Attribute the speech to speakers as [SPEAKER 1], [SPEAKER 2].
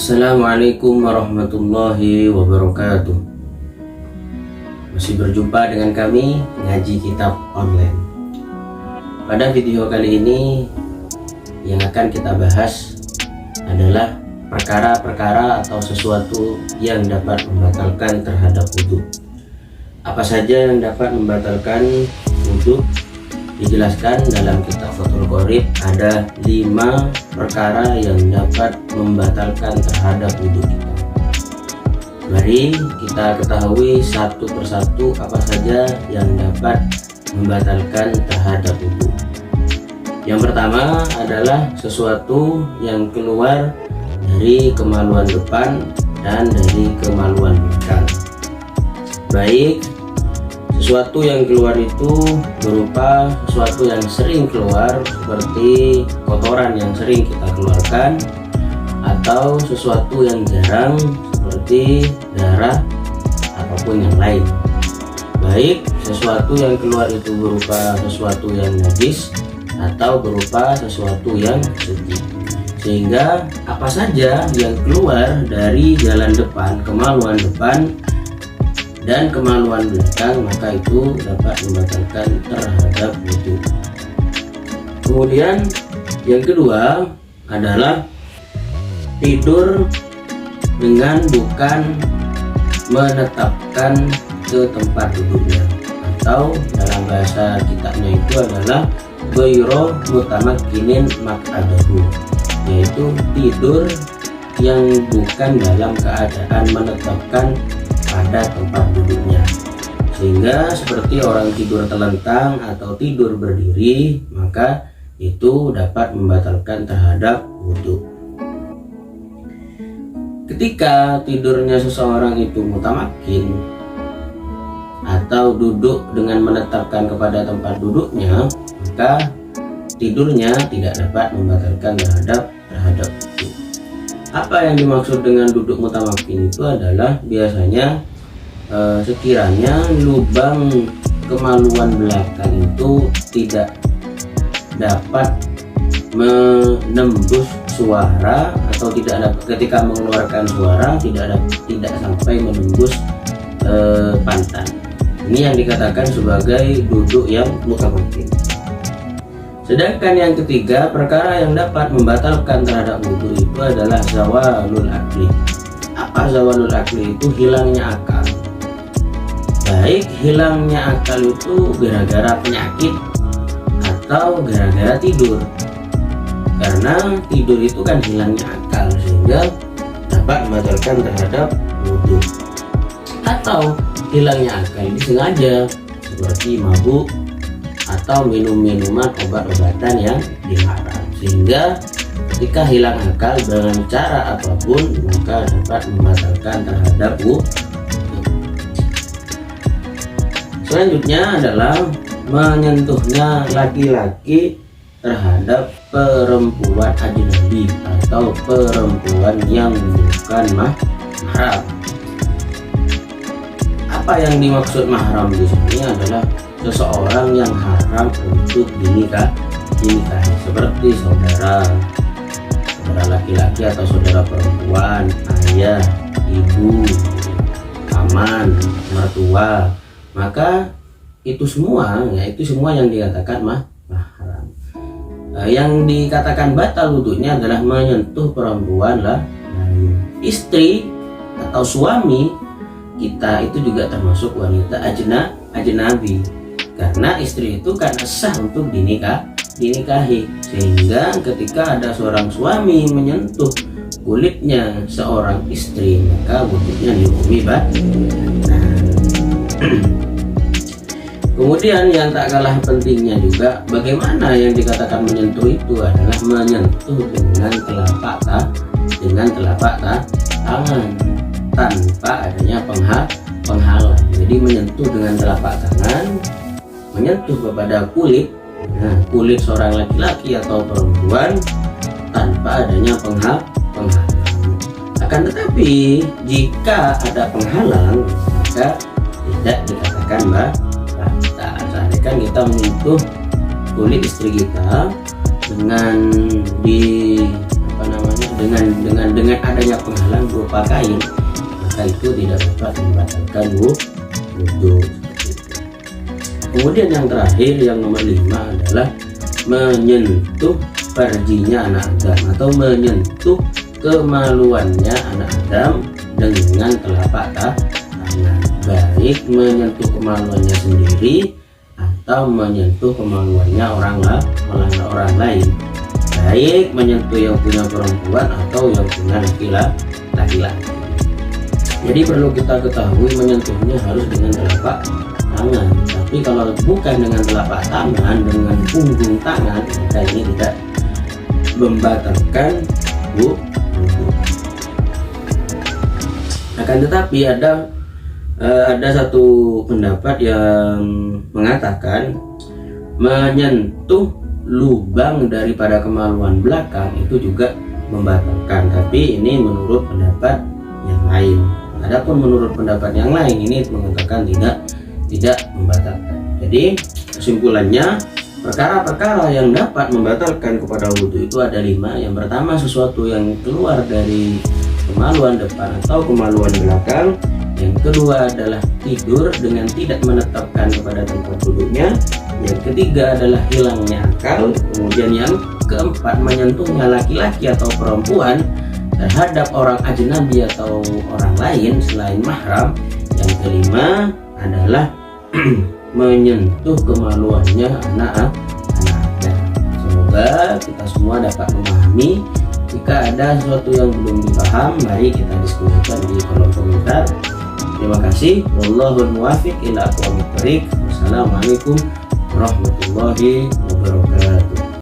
[SPEAKER 1] Assalamualaikum warahmatullahi wabarakatuh. Masih berjumpa dengan kami Ngaji Kitab Online. Pada video kali ini yang akan kita bahas adalah perkara-perkara atau sesuatu yang dapat membatalkan terhadap wudhu. Apa saja yang dapat membatalkan wudhu? Dijelaskan dalam kitab Fathul Qorib ada 5 perkara yang dapat membatalkan terhadap wudhu kita. Mari kita ketahui satu persatu apa saja yang dapat membatalkan terhadap wudhu. Yang pertama adalah sesuatu yang keluar dari kemaluan depan dan dari kemaluan belakang. Baik sesuatu yang keluar itu berupa sesuatu yang sering keluar seperti kotoran yang sering kita keluarkan, atau sesuatu yang jarang seperti darah apapun yang lain. Baik sesuatu yang keluar itu berupa sesuatu yang najis atau berupa sesuatu yang suci. Sehingga apa saja yang keluar dari jalan depan, kemaluan depan dan kemaluan belakang, maka itu dapat membatalkan terhadap wudhu. Kemudian yang kedua adalah tidur dengan bukan menetapkan ke tempat duduknya, atau dalam bahasa kitabnya itu adalah ghairu mutamakkinin maq'adahu, yaitu tidur yang bukan dalam keadaan menetapkan pada tempat duduknya, sehingga seperti orang tidur telentang atau tidur berdiri, maka itu dapat membatalkan terhadap wudhu. Ketika tidurnya seseorang itu mutamakin atau duduk dengan menetapkan kepada tempat duduknya, maka tidurnya tidak dapat membatalkan terhadap wudhu. Apa yang dimaksud dengan duduk mutamakin itu adalah biasanya sekiranya lubang kemaluan belakang itu tidak dapat menembus suara, atau tidak dapat ketika mengeluarkan suara tidak sampai menembus pantat. Ini yang dikatakan sebagai duduk yang mutamakin. Sedangkan yang ketiga, perkara yang dapat membatalkan terhadap wudhu itu adalah zawalul akli. Apa zawalul akli itu? Hilangnya akal. Baik hilangnya akal itu gara-gara penyakit atau gara-gara tidur. Karena tidur itu kan hilangnya akal, sehingga dapat membatalkan terhadap wudhu. Atau hilangnya akal disengaja, seperti mabuk atau minum-minuman obat-obatan yang dilarang, sehingga ketika hilang akal dengan cara apapun maka dapat membatalkan terhadap wudhu. Selanjutnya adalah menyentuhnya laki-laki terhadap perempuan ajnabi atau perempuan yang bukan mahram. Apa yang dimaksud mahram di sini adalah seseorang yang haram untuk dinikahi, seperti saudara laki-laki atau saudara perempuan, ayah, ibu, paman, mertua, maka itu semua yang dikatakan mahram. Yang dikatakan batal wudhunya adalah menyentuh perempuan lain. Istri atau suami kita itu juga termasuk wanita ajnabi, karena istri itu kan sah untuk dinikahi, sehingga ketika ada seorang suami menyentuh kulitnya seorang istri, maka wudhunya dihukumi batal. Kemudian yang tak kalah pentingnya juga, bagaimana yang dikatakan menyentuh itu adalah menyentuh dengan telapak tangan tanpa adanya penghalang. Jadi menyentuh dengan telapak tangan, menyentuh kepada kulit seorang laki-laki atau perempuan tanpa adanya penghalang. Akan tetapi jika ada penghalang, maka tidak dikatakan batal. Seandainya kita menyentuh kulit istri kita dengan dengan adanya penghalang berupa kain, maka itu tidak dapat membatalkan wudhu. Kemudian yang terakhir, yang nomor 5 adalah menyentuh farjinya anak Adam atau menyentuh kemaluannya anak Adam dengan telapak tangan, baik menyentuh kemaluannya sendiri atau menyentuh kemaluannya orang lain, baik menyentuh yang punya perempuan atau yang punya laki-laki. Jadi perlu kita ketahui, menyentuhnya harus dengan telapak tangan. Tapi kalau bukan dengan telapak tangan, dengan punggung tangan, maka ini tidak membatalkan wudhu. Akan tetapi ada satu pendapat yang mengatakan menyentuh lubang daripada kemaluan belakang itu juga membatalkan. Tapi ini menurut pendapat yang lain. Adapun menurut pendapat yang lain ini mengatakan tidak membatalkan. Jadi kesimpulannya, perkara-perkara yang dapat membatalkan kepada wudhu itu ada 5. Yang pertama, sesuatu yang keluar dari kemaluan depan atau kemaluan belakang. Yang kedua adalah tidur dengan tidak menetapkan kepada tempat duduknya. Yang ketiga adalah hilangnya akal. Kemudian yang keempat, menyentuhnya laki-laki atau perempuan terhadap orang ajnabi atau orang lain selain mahram. Yang kelima adalah menyentuh kemaluannya anak Adam. Semoga kita semua dapat memahami. Jika ada sesuatu yang belum dipaham, mari kita diskusikan di kolom komentar. Terima kasih. Wallahul muwaffiq ila aqwamit thoriq. Wassalamualaikum warahmatullahi wabarakatuh.